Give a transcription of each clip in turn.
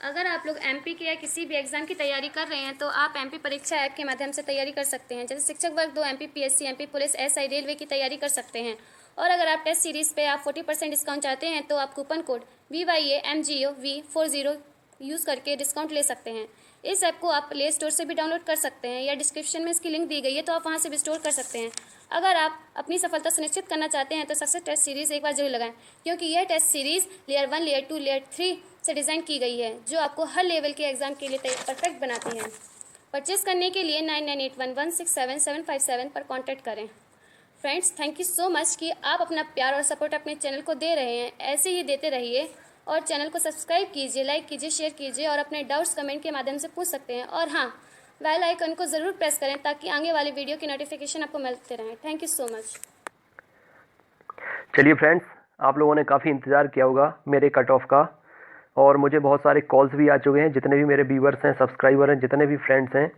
अगर आप लोग एमपी के या किसी भी एग्ज़ाम की तैयारी कर रहे हैं तो आप एमपी परीक्षा ऐप के माध्यम से तैयारी कर सकते हैं। जैसे शिक्षक वर्ग 2, MP PSC, MP police, SI, railway की तैयारी कर सकते हैं। और अगर आप टेस्ट सीरीज़ पे आप 40% डिस्काउंट चाहते हैं तो आप कूपन कोड VYAMGOV40 यूज़ करके डिस्काउंट ले सकते हैं। इस ऐप को आप प्ले स्टोर से भी डाउनलोड कर सकते हैं या डिस्क्रिप्शन में इसकी लिंक दी गई है तो आप वहाँ से भी स्टोर कर सकते हैं। अगर आप अपनी सफलता सुनिश्चित करना चाहते हैं तो सक्सेस टेस्ट सीरीज़ एक बार जरूर लगाएं, क्योंकि यह test series layer 1, layer 2, layer 3 से डिज़ाइन की गई है जो आपको हर लेवल के एग्जाम के लिए परफेक्ट बनाती है। परचेस करने के लिए 9981167757 पर कॉन्टैक्ट करें। Friends, thank you so much कि आप अपना प्यार और सपोर्ट अपने चैनल को दे रहे हैं। ऐसे ही देते रहिए और चैनल को सब्सक्राइब कीजिए, लाइक कीजिए, शेयर कीजिए और अपने डाउट्स कमेंट के माध्यम से पूछ सकते हैं। और हाँ, बेल आइकन को ज़रूर प्रेस करें ताकि आगे वाले वीडियो की नोटिफिकेशन आपको मिलते रहें। Thank you so much. चलिए फ्रेंड्स, आप लोगों ने काफ़ी इंतज़ार किया होगा मेरे कट ऑफ का, और मुझे बहुत सारे कॉल्स भी आ चुके हैं। जितने भी मेरे व्यूवर्स हैं, सब्सक्राइबर हैं, जितने भी फ्रेंड्स हैं,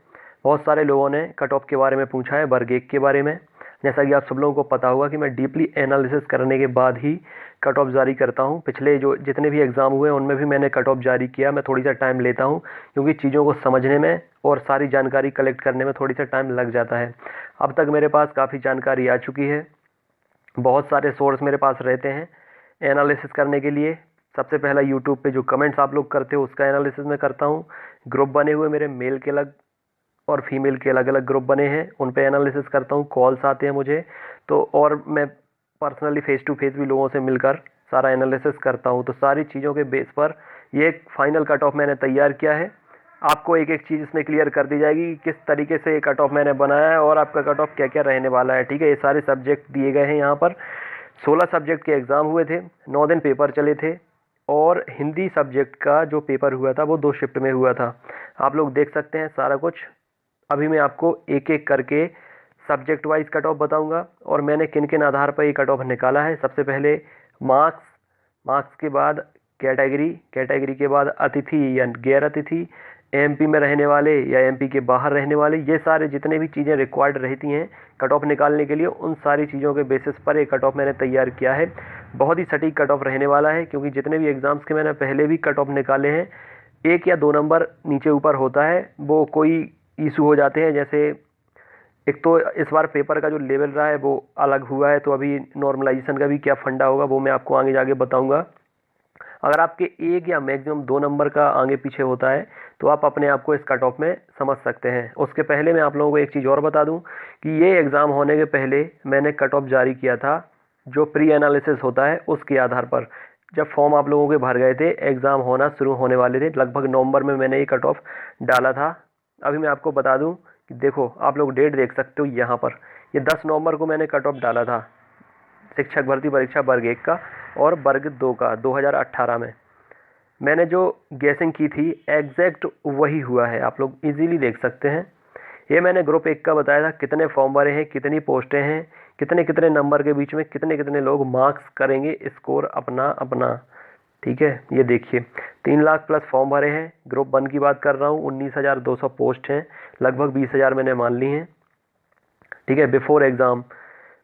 बहुत सारे लोगों ने कट ऑफ के बारे में पूछा है, वर्ग 1 के बारे में। जैसा कि आप सब लोगों को पता होगा कि मैं डीपली एनालिसिस करने के बाद ही कट ऑफ जारी करता हूं। पिछले जो जितने भी एग्ज़ाम हुए उनमें भी मैंने कट ऑफ जारी किया। मैं थोड़ी सा टाइम लेता हूं क्योंकि चीज़ों को समझने में और सारी जानकारी कलेक्ट करने में थोड़ी सा टाइम लग जाता है। अब तक मेरे पास काफ़ी जानकारी आ चुकी है, बहुत सारे सोर्स मेरे पास रहते हैं एनालिसिस करने के लिए। सबसे पहला यूट्यूब पे जो कमेंट्स आप लोग करते हो उसका एनालिसिस मैं करता हूँ। ग्रुप बने हुए मेरे मेल के अलग और फीमेल के अलग अलग ग्रुप बने हैं, उन पे एनालिसिस करता हूँ। कॉल्स आते हैं मुझे तो, और मैं पर्सनली फेस टू फेस भी लोगों से मिलकर सारा एनालिसिस करता हूँ। तो सारी चीज़ों के बेस पर ये एक फाइनल कट ऑफ मैंने तैयार किया है। आपको एक एक चीज़ इसमें क्लियर कर दी जाएगी कि किस तरीके से ये कट ऑफ मैंने बनाया है और आपका कट ऑफ क्या क्या रहने वाला है। ठीक है, ये सारे सब्जेक्ट दिए गए हैं यहाँ पर। 16 सब्जेक्ट के एग्ज़ाम हुए थे, 9 दिन पेपर चले थे, और हिंदी सब्जेक्ट का जो पेपर हुआ था वो 2 शिफ्ट में हुआ था। आप लोग देख सकते हैं सारा कुछ। अभी मैं आपको एक एक करके सब्जेक्ट वाइज कट ऑफ बताऊंगा और मैंने किन किन आधार पर ये कट ऑफ निकाला है। सबसे पहले मार्क्स, मार्क्स के बाद कैटेगरी, कैटेगरी के बाद अतिथि या गैर अतिथि, एमपी में रहने वाले या एमपी के बाहर रहने वाले, ये सारे जितने भी चीज़ें रिक्वायर्ड रहती हैं कट ऑफ निकालने के लिए, उन सारी चीज़ों के बेसिस पर एक कट ऑफ मैंने तैयार किया है। बहुत ही सटीक कट ऑफ रहने वाला है क्योंकि जितने भी एग्ज़ाम्स के मैंने पहले भी कट ऑफ निकाले हैं, 1 या 2 नंबर नीचे ऊपर होता है, वो कोई इशू हो जाते हैं। जैसे एक तो इस बार पेपर का जो लेवल रहा है वो अलग हुआ है, तो अभी नॉर्मलाइजेशन का भी क्या फंडा होगा वो मैं आपको आगे जाके बताऊंगा। अगर आपके 1 या मैक्सिमम 2 नंबर का आगे पीछे होता है तो आप अपने आप को इस कट ऑफ में समझ सकते हैं। उसके पहले मैं आप लोगों को एक चीज़ और बता दूं कि ये एग्ज़ाम होने के पहले मैंने कट ऑफ जारी किया था जो प्री एनालिसिस होता है उसके आधार पर। जब फॉर्म आप लोगों के भर गए थे, एग्ज़ाम होना शुरू होने वाले थे, लगभग नवंबर में मैंने ये कट ऑफ डाला था। अभी मैं आपको बता दूं कि देखो, आप लोग डेट देख सकते हो यहाँ पर, ये 10 नवंबर को मैंने कट ऑफ डाला था शिक्षक भर्ती परीक्षा वर्ग 1 का और वर्ग 2 का 2018 में। मैंने जो गैसिंग की थी एग्जैक्ट वही हुआ है, आप लोग इजीली देख सकते हैं। ये मैंने ग्रुप 1 का बताया था, कितने फॉर्म भरे हैं, कितनी पोस्टें हैं, कितने कितने नंबर के बीच में कितने कितने लोग मार्क्स करेंगे स्कोर अपना अपना। ठीक है, ये देखिए 3 लाख प्लस फॉर्म भरे हैं। ग्रुप 1 की बात कर रहा हूँ, 19,200 पोस्ट हैं, लगभग 20,000 मैंने मान ली हैं। ठीक है, बिफोर एग्ज़ाम,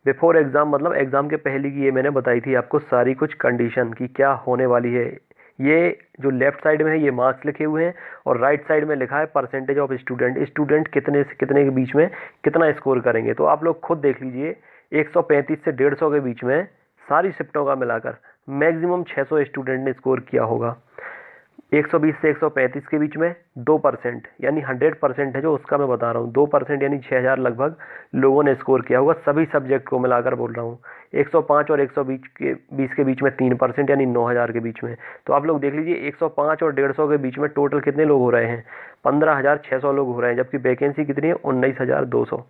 बिफोर एग्ज़ाम मतलब एग्ज़ाम के पहले की ये मैंने बताई थी आपको सारी कुछ कंडीशन की क्या होने वाली है। ये जो लेफ्ट साइड में है ये मार्क्स लिखे हुए हैं और राइट साइड में लिखा है परसेंटेज ऑफ स्टूडेंट, स्टूडेंट कितने से कितने के बीच में कितना स्कोर करेंगे। तो आप लोग खुद देख लीजिए, 135 से 150 के बीच में सारी शिफ्टों का मिलाकर मैक्सिमम 600 स्टूडेंट ने स्कोर किया होगा। 120 से 135 के बीच में 2% यानी 100% है जो उसका मैं बता रहा हूँ, 2% यानी 6,000 लगभग लोगों ने स्कोर किया होगा, सभी सब्जेक्ट को मिलाकर बोल रहा हूँ। 105 और 120 के बीच में 3% यानी 9,000 के बीच में। तो आप लोग देख लीजिए 105 और 150 के बीच में टोटल कितने लोग हो रहे हैं, 15,600 लोग हो रहे हैं, जबकि वैकेंसी कितनी है 19,200।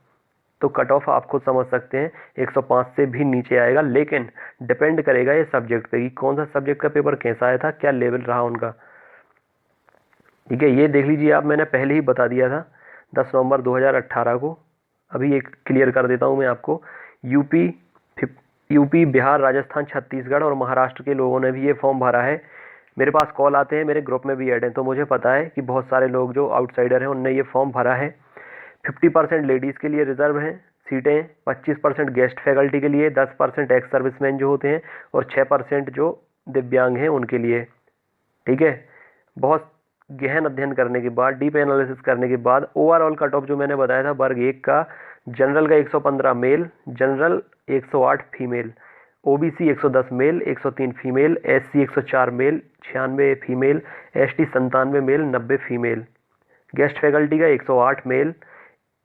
तो कट ऑफ आप खुद समझ सकते हैं 105 से भी नीचे आएगा, लेकिन डिपेंड करेगा ये सब्जेक्ट पे कि कौन सा सब्जेक्ट का पेपर कैसा आया था, क्या लेवल रहा उनका। ठीक है, ये देख लीजिए आप, मैंने पहले ही बता दिया था 10 नवंबर 2018 को। अभी एक क्लियर कर देता हूँ मैं आपको। यूपी, बिहार, राजस्थान, छत्तीसगढ़ और महाराष्ट्र के लोगों ने भी ये फॉर्म भरा है। मेरे पास कॉल आते हैं, मेरे ग्रुप में भी ऐड हैं, तो मुझे पता है कि बहुत सारे लोग जो आउटसाइडर हैं उनने ये फॉर्म भरा है। 50% लेडीज़ के लिए रिजर्व हैं सीटें, 25% गेस्ट फैकल्टी के लिए, 10% एक्स सर्विसमैन जो होते हैं और 6% जो दिव्यांग हैं उनके लिए। ठीक है, बहुत गहन अध्ययन करने के बाद, डीप एनालिसिस करने के बाद ओवरऑल कट ऑफ जो मैंने बताया था वर्ग 1 का, जनरल का 115 male, general 108 female, OBC 110 male, 103 female, SC 104 male, 96 female, ST 97 male, 90 female, guest faculty का 108 मेल,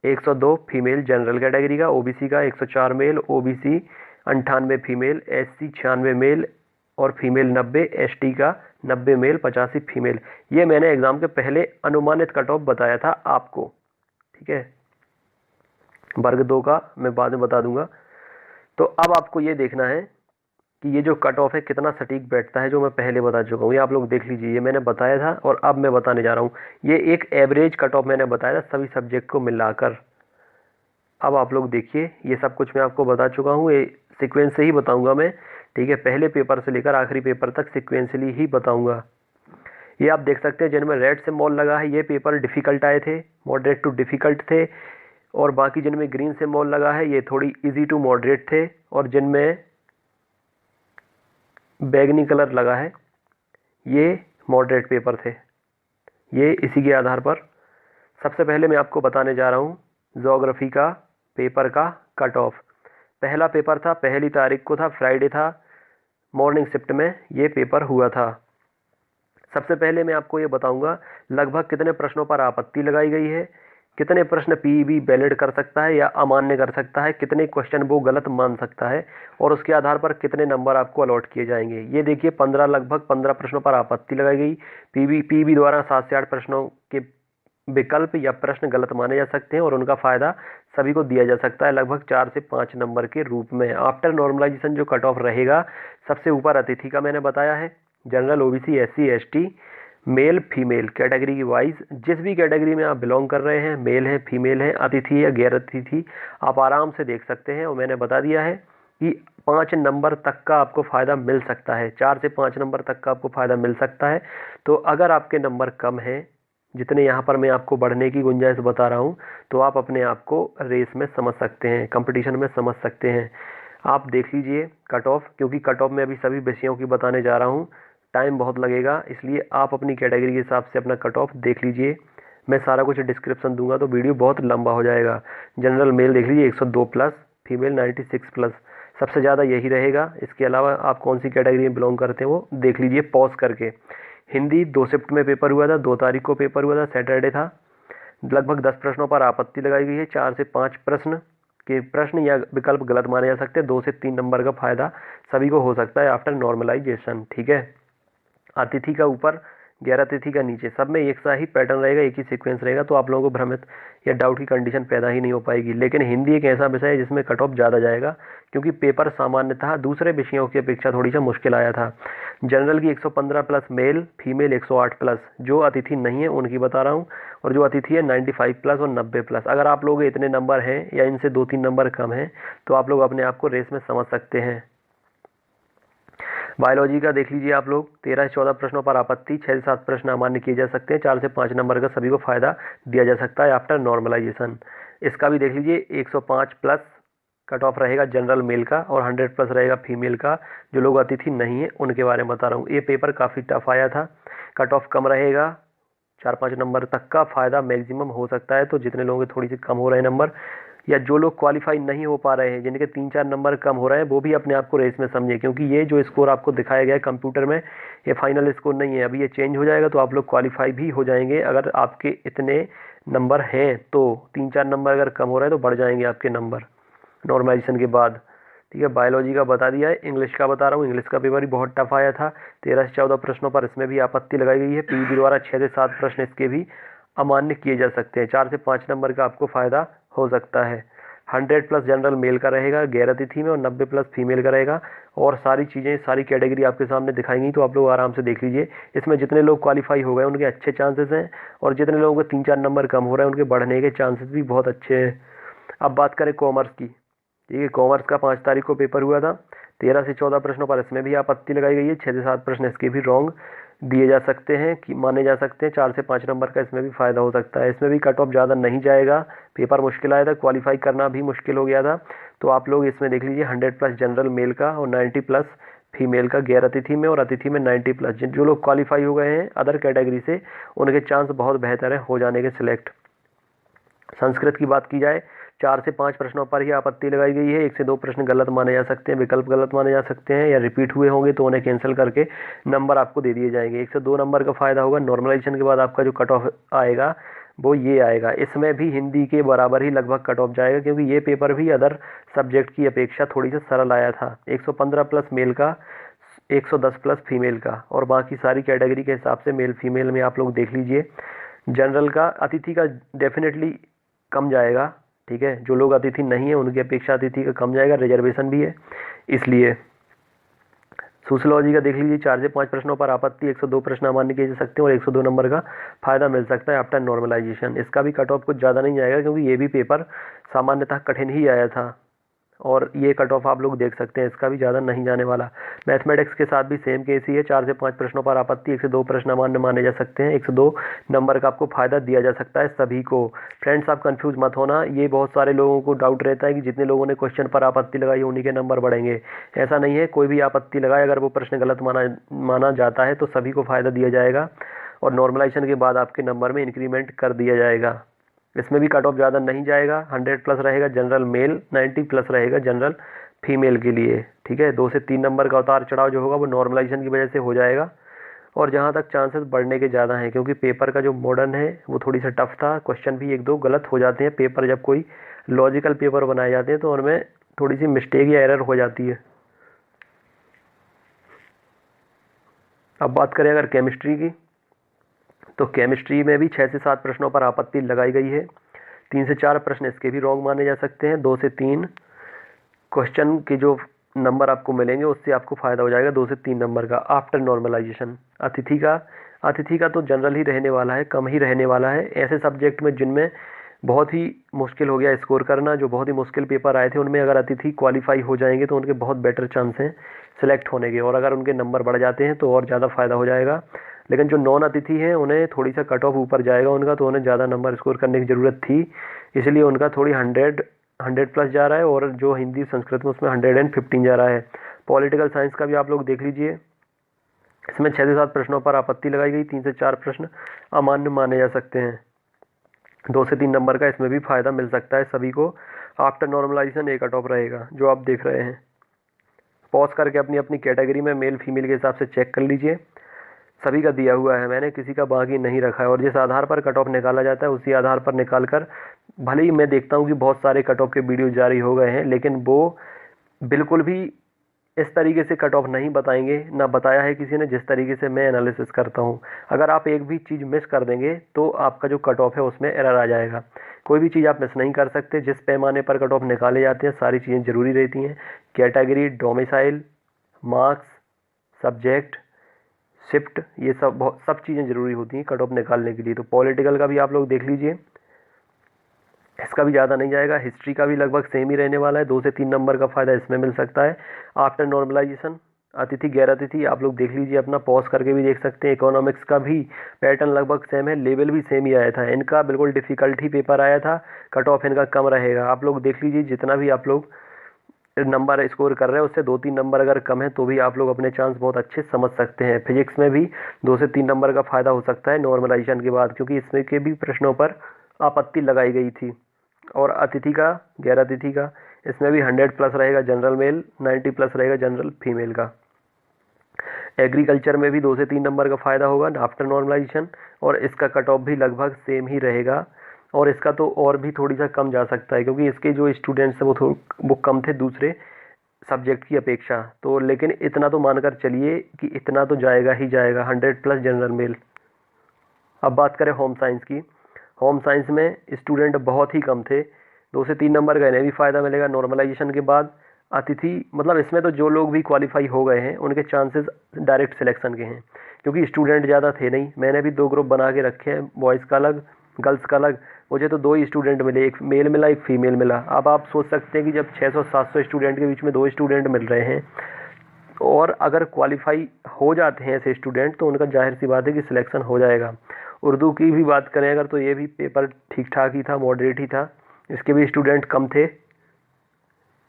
102 फीमेल जनरल कैटेगरी का, ओबीसी का 104 male, OBC 98 female, SC 96 male और फीमेल 90, एसटी का 90 मेल, 85 फीमेल। ये मैंने एग्जाम के पहले अनुमानित कट ऑफ बताया था आपको, ठीक है। वर्ग 2 का मैं बाद में बता दूंगा। तो अब आपको ये देखना है कि ये जो कट ऑफ है कितना सटीक बैठता है, जो मैं पहले बता चुका हूँ। ये आप लोग देख लीजिए, ये मैंने बताया था और अब मैं बताने जा रहा हूँ। ये एक एवरेज कट ऑफ मैंने बताया था सभी सब्जेक्ट को मिलाकर। अब आप लोग देखिए, ये सब कुछ मैं आपको बता चुका हूँ, ये सीक्वेंस से ही बताऊंगा मैं, ठीक है। पहले पेपर से लेकर आखिरी पेपर तक सीक्वेंसली ही बताऊंगा। ये आप देख सकते हैं जिनमें रेड सिंबल लगा है ये पेपर डिफ़िकल्ट आए थे, मॉडरेट टू डिफ़िकल्ट थे, और बाकी जिनमें ग्रीन सिंबल लगा है ये थोड़ी इजी टू मॉडरेट थे, और जिनमें बैगनी कलर लगा है ये मॉडरेट पेपर थे। ये इसी के आधार पर सबसे पहले मैं आपको बताने जा रहा हूँ ज्योग्राफी का पेपर का कट ऑफ। पहला पेपर था, पहली तारीख को था, फ्राइडे था, मॉर्निंग शिफ्ट में ये पेपर हुआ था। सबसे पहले मैं आपको ये बताऊंगा लगभग कितने प्रश्नों पर आपत्ति लगाई गई है, कितने प्रश्न पीईबी वैलिड कर सकता है या अमान्य कर सकता है, कितने क्वेश्चन वो गलत मान सकता है, और उसके आधार पर कितने नंबर आपको अलॉट किए जाएंगे। ये देखिए लगभग 15 प्रश्नों पर आपत्ति लगाई गई। पीईबी द्वारा 7 से 8 प्रश्नों के विकल्प या प्रश्न गलत माने जा सकते हैं और उनका फायदा सभी को दिया जा सकता है लगभग 4 से 5 नंबर के रूप में। आफ्टर नॉर्मलाइजेशन जो कट ऑफ रहेगा, सबसे ऊपर अतिथि का मैंने बताया है, general, OBC, SC, ST, male female category की वाइज, जिस भी कैटेगरी में आप बिलोंग कर रहे हैं, मेल है, फीमेल है, अतिथि या गैर अतिथि, आप आराम से देख सकते हैं। और मैंने बता दिया है कि 5 नंबर तक का आपको फ़ायदा मिल सकता है, 4 से 5 नंबर तक का आपको फ़ायदा मिल सकता है। तो अगर आपके नंबर कम हैं, जितने यहाँ पर मैं आपको बढ़ने की गुंजाइश बता रहा हूँ, तो आप अपने आप को रेस में समझ सकते हैं, कंपटीशन में समझ सकते हैं। आप देख लीजिए कट ऑफ, क्योंकि कट ऑफ में अभी सभी विषयों की बताने जा रहा हूँ, टाइम बहुत लगेगा, इसलिए आप अपनी कैटेगरी के हिसाब से अपना कट ऑफ देख लीजिए। मैं सारा कुछ डिस्क्रिप्शन दूंगा तो वीडियो बहुत लंबा हो जाएगा। जनरल मेल देख लीजिए 102 प्लस, फीमेल 96 प्लस, सबसे ज़्यादा यही रहेगा। इसके अलावा आप कौन सी कैटेगरी में बिलोंग करते हैं वो देख लीजिए पॉज करके। हिंदी 2 शिफ्ट में पेपर हुआ था, 2 तारीख को पेपर हुआ था, सैटरडे था। लगभग 10 प्रश्नों पर आपत्ति लगाई गई है, 4 से 5 प्रश्न या विकल्प गलत माने जा सकते हैं। 2 से 3 नंबर का फायदा सभी को हो सकता है आफ्टर नॉर्मलाइजेशन, ठीक है। अतिथि का ऊपर, गैर अतिथि का नीचे, सब में एक सा ही पैटर्न रहेगा, एक ही सीक्वेंस रहेगा, तो आप लोगों को भ्रमित या डाउट की कंडीशन पैदा ही नहीं हो पाएगी। लेकिन हिंदी एक ऐसा विषय है जिसमें कट ऑफ ज़्यादा जाएगा, क्योंकि पेपर सामान्यतः दूसरे विषयों की अपेक्षा थोड़ी सा मुश्किल आया था। जनरल की 115 प्लस मेल, फीमेल 108 प्लस, जो अतिथि नहीं है उनकी बता रहा हूँ, और जो अतिथि है 95 प्लस और 90 प्लस। अगर आप लोग इतने नंबर हैं या इनसे 2-3 नंबर कम हैं तो आप लोग अपने आप को रेस में समझ सकते हैं। बायोलॉजी का देख लीजिए आप लोग, 13 से 14 प्रश्नों पर आपत्ति, 6 से 7 प्रश्न अमान्य किए जा सकते हैं, 4 से 5 नंबर का सभी को फायदा दिया जा सकता है आफ्टर नॉर्मलाइजेशन। इसका भी देख लीजिए 105 प्लस कट ऑफ रहेगा जनरल मेल का, और 100 प्लस रहेगा फीमेल का। जो लोग अतिथि नहीं है उनके बारे में बता रहा हूँ। ये पेपर काफ़ी टफ आया था, कट ऑफ कम रहेगा, 4-5 नंबर तक का फायदा मैक्सिमम हो सकता है। तो जितने लोगों के थोड़ी सी कम हो रहे हैं नंबर, या जो लोग क्वालिफाई नहीं हो पा रहे हैं, जिनके 3-4 नंबर कम हो रहे हैं, वो भी अपने आप को रेस में समझे, क्योंकि ये जो स्कोर आपको दिखाया गया है कंप्यूटर में, ये फाइनल स्कोर नहीं है, अभी ये चेंज हो जाएगा। तो आप लोग क्वालिफाई भी हो जाएंगे अगर आपके इतने नंबर हैं। तो 3-4 नंबर अगर कम हो रहे हैं तो बढ़ जाएंगे आपके नंबर नॉर्मलाइजेशन के बाद, ठीक है। बायोलॉजी का बता दिया है। इंग्लिश का बता रहा हूँ, इंग्लिश का पेपर भी बहुत टफ आया था, 13 से 14 प्रश्नों पर इसमें भी आपत्ति लगाई गई है। पीईबी द्वारा 6 से 7 प्रश्न इसके भी अमान्य किए जा सकते हैं, 4 से 5 नंबर का आपको फायदा हो सकता है। 100 प्लस जनरल मेल का रहेगा गैर अतिथि में, और 90 प्लस फीमेल का रहेगा, और सारी चीज़ें, सारी कैटेगरी आपके सामने दिखाएंगी, तो आप लोग आराम से देख लीजिए। इसमें जितने लोग क्वालिफाई हो गए उनके अच्छे चांसेस हैं, और जितने लोगों के 3-4 नंबर कम हो रहे हैं उनके बढ़ने के चांसेस भी बहुत अच्छे हैं। अब बात करें कॉमर्स की, ठीक है। कॉमर्स का 5 तारीख को पेपर हुआ था, 13 से 14 प्रश्नों पर इसमें भी आपत्ति लगाई गई है, 6 से 7 प्रश्न इसके भी रॉन्ग दिए जा सकते हैं, कि माने जा सकते हैं। 4 से 5 नंबर का इसमें भी फायदा हो सकता है। इसमें भी कट ऑफ ज़्यादा नहीं जाएगा, पेपर मुश्किल आया था, क्वालिफाई करना भी मुश्किल हो गया था। तो आप लोग इसमें देख लीजिए 100 प्लस जनरल मेल का और 90 प्लस फीमेल का गैर अतिथि में, और अतिथि में 90 प्लस। जिन जो लोग क्वालिफाई हो गए हैं अदर कैटेगरी से, उनके चांस बहुत बेहतर है हो जाने के सिलेक्ट। संस्कृत की बात की जाए, 4 से 5 प्रश्नों पर ही आपत्ति लगाई गई है। 1 से 2 प्रश्न गलत माने जा सकते हैं, विकल्प गलत माने जा सकते हैं, या रिपीट हुए होंगे तो उन्हें कैंसिल करके नंबर आपको दे दिए जाएंगे। 1 से 2 नंबर का फायदा होगा। नॉर्मलाइजेशन के बाद आपका जो कट ऑफ आएगा वो ये आएगा। इसमें भी हिंदी के बराबर ही लगभग कट ऑफ जाएगा, क्योंकि ये पेपर भी अदर सब्जेक्ट की अपेक्षा थोड़ी सा सरल आया था। 115 प्लस मेल का, 110 प्लस फीमेल का, और बाकी सारी कैटेगरी के हिसाब से मेल फीमेल में आप लोग देख लीजिए। जनरल का, अतिथि का डेफिनेटली कम जाएगा, ठीक है। जो लोग अतिथि नहीं है उनकी अपेक्षा अतिथि का कम जाएगा, रिजर्वेशन भी है इसलिए। सोशियोलॉजी का देख लीजिए, 4 से 5 प्रश्नों पर आपत्ति, 102 प्रश्न अमान्य किए जा सकते हैं और 102 नंबर का फायदा मिल सकता है आफ्टर नॉर्मलाइजेशन। इसका भी कट ऑफ कुछ ज़्यादा नहीं जाएगा, क्योंकि ये भी पेपर सामान्यतः कठिन ही आया था, और ये कट ऑफ आप लोग देख सकते हैं, इसका भी ज़्यादा नहीं जाने वाला। मैथमेटिक्स के साथ भी सेम केस ही है, 4 से 5 प्रश्नों पर आपत्ति, 1 से 2 प्रश्न अमान्य माने जा सकते हैं, 102 नंबर का आपको फायदा दिया जा सकता है सभी को। फ्रेंड्स, आप कंफ्यूज मत होना, ये बहुत सारे लोगों को डाउट रहता है कि जितने लोगों ने क्वेश्चन पर आपत्ति लगाई उन्हीं के नंबर बढ़ेंगे। ऐसा नहीं है, कोई भी आपत्ति लगाए अगर वो प्रश्न गलत माना जाता है तो सभी को फायदा दिया जाएगा, और नॉर्मलाइजेशन के बाद आपके नंबर में इंक्रीमेंट कर दिया जाएगा। इसमें भी कट ऑफ ज़्यादा नहीं जाएगा, 100 प्लस रहेगा जनरल मेल, 90 प्लस रहेगा जनरल फीमेल के लिए, ठीक है। 2 से 3 नंबर का उतार चढ़ाव जो होगा वो नॉर्मलाइजेशन की वजह से हो जाएगा। और जहाँ तक चांसेस बढ़ने के ज़्यादा हैं, क्योंकि पेपर का जो मॉडर्न है वो थोड़ी सा टफ था, क्वेश्चन भी 1-2 गलत हो जाते हैं। पेपर जब कोई लॉजिकल पेपर बनाए जाते हैं तो उनमें थोड़ी सी मिस्टेक या एरर हो जाती है। अब बात करें अगर केमिस्ट्री की, तो केमिस्ट्री में भी 6 से 7 प्रश्नों पर आपत्ति लगाई गई है। 3 से 4 प्रश्न इसके भी रॉन्ग माने जा सकते हैं। 2 से 3 क्वेश्चन के जो नंबर आपको मिलेंगे उससे आपको फायदा हो जाएगा 2 से 3 नंबर का आफ्टर नॉर्मलाइजेशन। अतिथि का तो जनरल ही रहने वाला है, कम ही रहने वाला है। ऐसे सब्जेक्ट में जिनमें बहुत ही मुश्किल हो गया स्कोर करना, जो बहुत ही मुश्किल पेपर आए थे, उनमें अगर अतिथि क्वालिफाई हो जाएंगे तो उनके बहुत बेटर चांस हैं सिलेक्ट होने के, और अगर उनके नंबर बढ़ जाते हैं तो और ज़्यादा फायदा हो जाएगा। लेकिन जो नॉन अतिथि हैं उन्हें थोड़ी सा कट ऑफ ऊपर जाएगा उनका, तो उन्हें ज़्यादा नंबर स्कोर करने की ज़रूरत थी, इसलिए उनका थोड़ी 100 प्लस जा रहा है, और जो हिंदी संस्कृत में उसमें 115 जा रहा है। पॉलिटिकल साइंस का भी आप लोग देख लीजिए, इसमें 6 से 7 प्रश्नों पर आपत्ति लगाई गई, 3 से 4 प्रश्न अमान्य माने जा सकते हैं। 2 से 3 नंबर का इसमें भी फायदा मिल सकता है सभी को। आफ्टर नॉर्मलाइजेशन एक कट ऑफ रहेगा जो आप देख रहे हैं। पॉज करके अपनी अपनी कैटेगरी में मेल फीमेल के हिसाब से चेक कर लीजिए, सभी का दिया हुआ है, मैंने किसी का बाकी नहीं रखा है। और जिस आधार पर कट ऑफ निकाला जाता है उसी आधार पर निकाल कर, भले ही मैं देखता हूँ कि बहुत सारे कट ऑफ के वीडियो जारी हो गए हैं, लेकिन वो बिल्कुल भी इस तरीके से कट ऑफ नहीं बताएंगे, ना बताया है किसी ने जिस तरीके से मैं एनालिसिस करता हूँ। अगर आप एक भी चीज़ मिस कर देंगे तो आपका जो कट ऑफ है उसमें एरर आ जाएगा। कोई भी चीज़ आप मिस नहीं कर सकते। जिस पैमाने पर कट ऑफ निकाले जाते हैं सारी चीज़ें ज़रूरी रहती हैं, category, domicile, marks, subject, shift, ये सब चीज़ें ज़रूरी होती हैं कट ऑफ निकालने के लिए। तो पॉलिटिकल का भी आप लोग देख लीजिए, इसका भी ज़्यादा नहीं जाएगा। हिस्ट्री का भी लगभग सेम ही रहने वाला है, 2 से 3 नंबर का फायदा इसमें मिल सकता है आफ्टर नॉर्मलाइजेशन। अतिथि गैर अतिथि आप लोग देख लीजिए, अपना पॉज करके भी देख सकते हैं। इकोनॉमिक्स का भी पैटर्न लगभग सेम है, लेवल भी सेम ही आया था, इनका बिल्कुल डिफ़िकल्ट ही पेपर आया था, कट ऑफ इनका कम रहेगा। आप लोग देख लीजिए, जितना भी आप लोग नंबर स्कोर कर रहे हैं उससे 2-3 नंबर अगर कम है तो भी आप लोग अपने चांस बहुत अच्छे समझ सकते हैं। फिजिक्स में भी 2 से 3 नंबर का फायदा हो सकता है नॉर्मलाइजेशन के बाद, क्योंकि इसमें के भी प्रश्नों पर आपत्ति लगाई गई थी। और अतिथि का, गैर अतिथि का, इसमें भी 100 प्लस रहेगा जनरल मेल, 90 प्लस रहेगा जनरल फीमेल का। एग्रीकल्चर में भी 2 से 3 नंबर का फायदा होगा आफ्टर नॉर्मलाइजेशन, और इसका कट ऑफ भी लगभग सेम ही रहेगा, और इसका तो और भी थोड़ी सा कम जा सकता है, क्योंकि इसके जो स्टूडेंट्स हैं वो कम थे दूसरे सब्जेक्ट की अपेक्षा। तो लेकिन इतना तो मानकर चलिए कि इतना तो जाएगा ही जाएगा, 100 प्लस जनरल मेल। अब बात करें होम साइंस की, होम साइंस में स्टूडेंट बहुत ही कम थे, 2 से 3 नंबर का इन्हें भी फ़ायदा मिलेगा नॉर्मलाइजेशन के बाद। अतिथि मतलब इसमें तो जो लोग भी क्वालिफाई हो गए हैं उनके चांसेस डायरेक्ट सिलेक्शन के हैं, क्योंकि स्टूडेंट ज़्यादा थे नहीं। मैंने भी 2 ग्रुप बना के रखे हैं, बॉयज़ का अलग, गर्ल्स का अलग। मुझे तो 2 ही स्टूडेंट मिले, एक मेल मिला, एक फीमेल मिला। अब आप सोच सकते हैं कि जब 600-700 स्टूडेंट के बीच में 2 स्टूडेंट मिल रहे हैं, और अगर क्वालिफाई हो जाते हैं ऐसे स्टूडेंट तो उनका जाहिर सी बात है कि सिलेक्शन हो जाएगा। उर्दू की भी बात करें अगर, तो ये भी पेपर ठीक ठाक ही था, मॉडरेट ही था, इसके भी स्टूडेंट कम थे।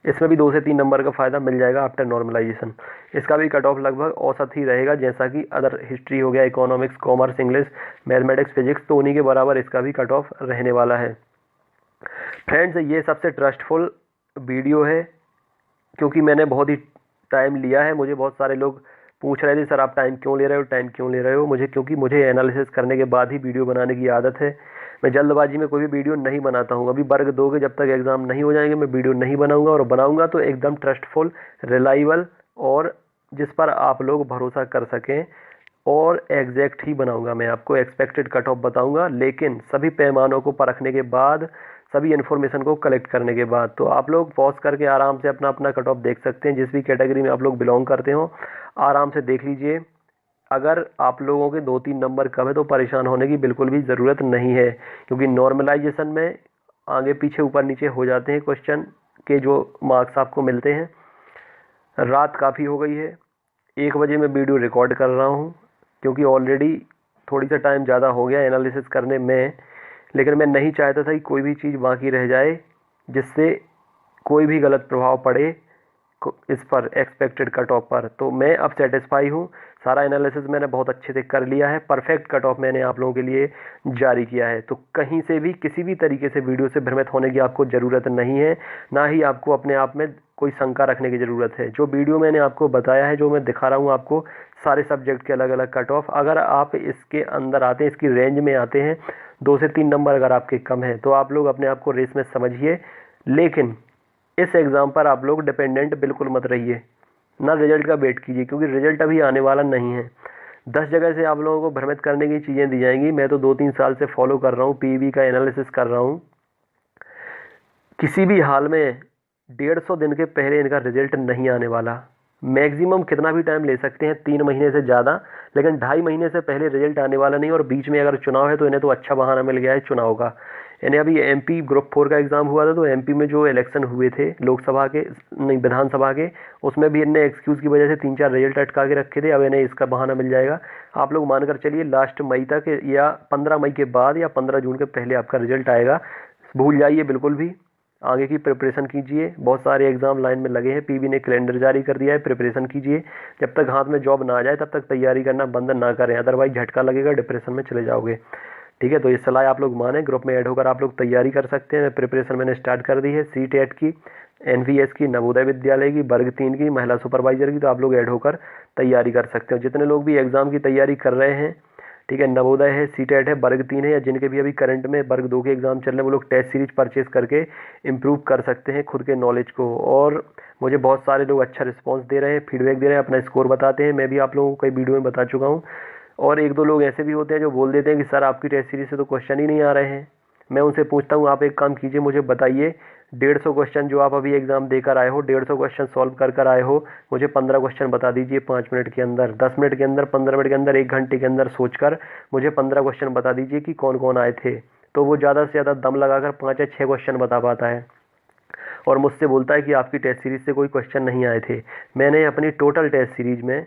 इसमें भी 2 से 3 नंबर का फ़ायदा मिल जाएगा आफ्टर नॉर्मलाइजेशन। इसका भी कट ऑफ लगभग औसत ही रहेगा, जैसा कि अदर हिस्ट्री हो गया, economics, commerce, English, mathematics, physics, तो उन्हीं के बराबर इसका भी कट ऑफ रहने वाला है। फ्रेंड्स, ये सबसे ट्रस्टफुल वीडियो है क्योंकि मैंने बहुत ही टाइम लिया है। मुझे बहुत सारे लोग पूछ रहे थे सर आप टाइम क्यों ले रहे हो, टाइम क्यों ले रहे हो, क्योंकि मुझे एनालिसिस करने के बाद ही वीडियो बनाने की आदत है। मैं जल्दबाजी में कोई भी वीडियो नहीं बनाता हूँ। अभी वर्ग 2 के जब तक एग्ज़ाम नहीं हो जाएंगे मैं वीडियो नहीं बनाऊंगा, और बनाऊंगा तो एकदम ट्रस्टफुल, रिलायबल और जिस पर आप लोग भरोसा कर सकें, और एग्जैक्ट ही बनाऊंगा। मैं आपको एक्सपेक्टेड कट ऑफ बताऊंगा, लेकिन सभी पैमानों को परखने के बाद, सभी इन्फॉर्मेशन को कलेक्ट करने के बाद। तो आप लोग पॉज करके आराम से अपना अपना कट ऑफ देख सकते हैं, जिस भी कैटेगरी में आप लोग बिलोंग करते हो आराम से देख लीजिए। अगर आप लोगों के 2-3 नंबर कम है तो परेशान होने की बिल्कुल भी ज़रूरत नहीं है, क्योंकि नॉर्मलाइजेशन में आगे पीछे ऊपर नीचे हो जाते हैं क्वेश्चन के जो मार्क्स आपको मिलते हैं। रात काफ़ी हो गई है, 1 बजे मैं वीडियो रिकॉर्ड कर रहा हूँ, क्योंकि ऑलरेडी थोड़ी सा टाइम ज़्यादा हो गया एनालिसिस करने में, लेकिन मैं नहीं चाहता था कि कोई भी चीज़ बाकी रह जाए जिससे कोई भी गलत प्रभाव पड़े इस पर, एक्सपेक्टेड कट ऑफ पर। तो मैं अब सेटिस्फाई हूँ, सारा एनालिसिस मैंने बहुत अच्छे से कर लिया है, परफेक्ट कट ऑफ मैंने आप लोगों के लिए जारी किया है। तो कहीं से भी किसी भी तरीके से वीडियो से भ्रमित होने की आपको ज़रूरत नहीं है, ना ही आपको अपने आप में कोई शंका रखने की ज़रूरत है। जो वीडियो मैंने आपको बताया है, जो मैं दिखा रहा हूँ आपको, सारे सब्जेक्ट के अलग अलग कट ऑफ, अगर आप इसके अंदर आते हैं, इसकी रेंज में आते हैं, 2 से 3 नंबर अगर आपके कम हैं तो आप लोग अपने आप को रेस में समझिए। लेकिन इस एग्ज़ाम पर आप लोग डिपेंडेंट बिल्कुल मत रहिए, ना रिजल्ट का वेट कीजिए, क्योंकि रिजल्ट अभी आने वाला नहीं है। 10 जगह से आप लोगों को भ्रमित करने की चीज़ें दी जाएंगी। मैं तो 2-3 साल से फॉलो कर रहा हूँ, पीईबी का एनालिसिस कर रहा हूँ। किसी भी हाल में 150 दिन के पहले इनका रिजल्ट नहीं आने वाला। मैक्सिमम कितना भी टाइम ले सकते हैं, 3 महीने से ज़्यादा, लेकिन 2.5 महीने से पहले रिजल्ट आने वाला नहीं। और बीच में अगर चुनाव है तो इन्हें तो अच्छा बहाना मिल गया है चुनाव का। इन्हें अभी एमपी ग्रुप 4 का एग्ज़ाम हुआ था, तो एमपी में जो इलेक्शन हुए थे लोकसभा के, नहीं विधानसभा के, उसमें भी इन्हें एक्सक्यूज़ की वजह से 3-4 रिजल्ट अटका के रखे थे। अब इन्हें इसका बहाना मिल जाएगा। आप लोग मानकर चलिए लास्ट मई तक, या 15 मई के बाद, या 15 जून के पहले आपका रिजल्ट आएगा। भूल जाइए बिल्कुल भी, आगे की प्रिपरेशन कीजिए। बहुत सारे एग्ज़ाम लाइन में लगे हैं, पीबी ने कैलेंडर जारी कर दिया है, प्रिपरेशन कीजिए। जब तक हाथ में जॉब ना आ जाए तब तक तैयारी करना बंद ना करें, अदरवाइज झटका लगेगा, डिप्रेशन में चले जाओगे। ठीक है, तो ये सलाह आप लोग माने, ग्रुप में ऐड होकर आप लोग तैयारी कर सकते हैं। प्रिपरेशन मैंने स्टार्ट कर दी है, सीटेट की, एनवीएस की, नवोदय विद्यालय की, वर्ग 3 की, महिला सुपरवाइजर की, तो आप लोग ऐड होकर तैयारी कर सकते हो। जितने लोग भी एग्ज़ाम की तैयारी कर रहे हैं, ठीक है, नवोदय है, सीटेट है, वर्ग 3 है, या जिनके भी अभी करंट में वर्ग 2 के एग्ज़ाम चल रहे हैं, वो लोग टेस्ट सीरीज परचेज करके इम्प्रूव कर सकते हैं खुद के नॉलेज को। और मुझे बहुत सारे लोग अच्छा रिस्पांस दे रहे हैं, फीडबैक दे रहे हैं, अपना स्कोर बताते हैं। मैं भी आप लोगों को कई वीडियो में बता चुका हूँ। और 1-2 लोग ऐसे भी होते हैं जो बोल देते हैं कि सर आपकी टेस्ट सीरीज से तो क्वेश्चन ही नहीं आ रहे हैं। मैं उनसे पूछता हूँ, आप एक काम कीजिए, मुझे बताइए 150 क्वेश्चन जो आप अभी एग्ज़ाम देकर आए हो, 150 क्वेश्चन सॉल्व कर आए हो, मुझे 15 क्वेश्चन बता दीजिए 5 मिनट के अंदर, 10 मिनट के अंदर, 15 मिनट के अंदर, 1 घंटे के अंदर सोचकर मुझे 15 क्वेश्चन बता दीजिए कि कौन कौन आए थे। तो वो ज़्यादा से ज़्यादा दम लगाकर 5 या 6 क्वेश्चन बता पाता है, और मुझसे बोलता है कि आपकी टेस्ट सीरीज से कोई क्वेश्चन नहीं आए थे। मैंने अपनी टोटल टेस्ट सीरीज में,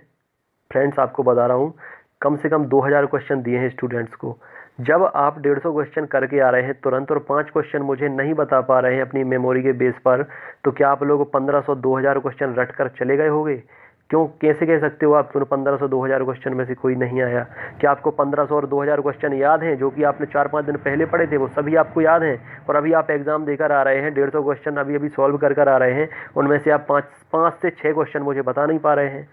फ्रेंड्स आपको बता रहा हूँ, कम से कम 2000 क्वेश्चन दिए हैं स्टूडेंट्स को। जब आप 150 क्वेश्चन करके आ रहे हैं तुरंत, और 5 क्वेश्चन मुझे नहीं बता पा रहे हैं अपनी मेमोरी के बेस पर, तो क्या आप लोग 1500-2000 क्वेश्चन रट कर चले गए होंगे? क्यों, कैसे कह सकते हो आप 1500-2000 क्वेश्चन में से कोई नहीं आया? क्या आपको 1500 और 2000 क्वेश्चन याद हैं जो कि आपने 4-5 दिन पहले पढ़े थे? वो सभी आपको याद हैं, और अभी आप एग्ज़ाम देकर आ रहे हैं, 150 क्वेश्चन अभी अभी सॉल्व कर आ रहे हैं, उनमें से आप 5 से 6 क्वेश्चन मुझे बता नहीं पा रहे हैं।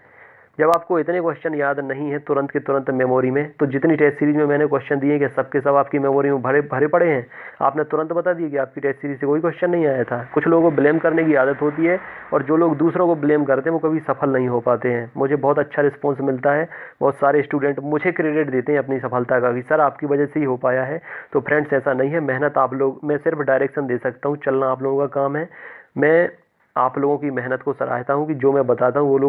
जब आपको इतने क्वेश्चन याद नहीं है तुरंत के तुरंत मेमोरी में, तो जितनी टेस्ट सीरीज में मैंने क्वेश्चन दिए कि सबके सब आपकी मेमोरी में भरे भरे पड़े हैं, आपने तुरंत बता दिए कि आपकी टेस्ट सीरीज से कोई क्वेश्चन नहीं आया था। कुछ लोगों को ब्लेम करने की आदत होती है, और जो लोग दूसरों को ब्लेम करते हैं वो कभी सफल नहीं हो पाते हैं। मुझे बहुत अच्छा रिस्पॉन्स मिलता है, बहुत सारे स्टूडेंट मुझे क्रेडिट देते हैं अपनी सफलता का कि सर आपकी वजह से ही हो पाया है। तो फ्रेंड्स ऐसा नहीं है, मेहनत आप लोग, मैं सिर्फ डायरेक्शन दे सकता हूँ, चलना आप लोगों का काम है। मैं आप लोगों की मेहनत को सराहता हूँ कि जो मैं बताता हूँ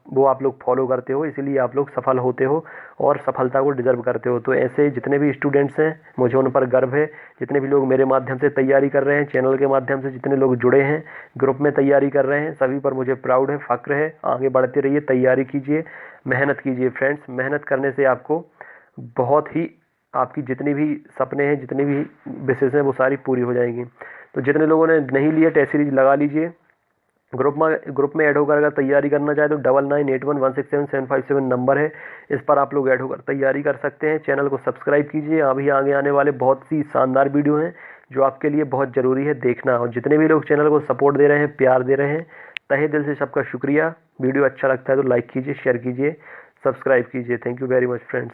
वो आप लोग फॉलो करते हो, इसीलिए आप लोग सफल होते हो और सफलता को डिजर्व करते हो। तो ऐसे जितने भी स्टूडेंट्स हैं, मुझे उन पर गर्व है। जितने भी लोग मेरे माध्यम से तैयारी कर रहे हैं, चैनल के माध्यम से जितने लोग जुड़े हैं, ग्रुप में तैयारी कर रहे हैं, सभी पर मुझे प्राउड है, फ़ख्र है। आगे बढ़ते रहिए, तैयारी कीजिए, मेहनत कीजिए फ्रेंड्स। मेहनत करने से आपको बहुत ही, आपकी जितनी भी सपने हैं, जितनी भी विशेष हैं, वो सारी पूरी हो जाएंगी। तो जितने लोगों ने नहीं लिए टेस्ट सीरीज लगा लीजिए, ग्रुप में ऐड होकर अगर तैयारी करना चाहे तो 9981167757 नंबर है, इस पर आप लोग ऐड होकर तैयारी कर सकते हैं। चैनल को सब्सक्राइब कीजिए, अभी आगे आने वाले बहुत सी शानदार वीडियो हैं जो आपके लिए बहुत ज़रूरी है देखना। और जितने भी लोग चैनल को सपोर्ट दे रहे हैं, प्यार दे रहे हैं, तहे दिल से सबका शुक्रिया। वीडियो अच्छा लगता है तो लाइक कीजिए, शेयर कीजिए, सब्सक्राइब कीजिए। Thank you very much friends.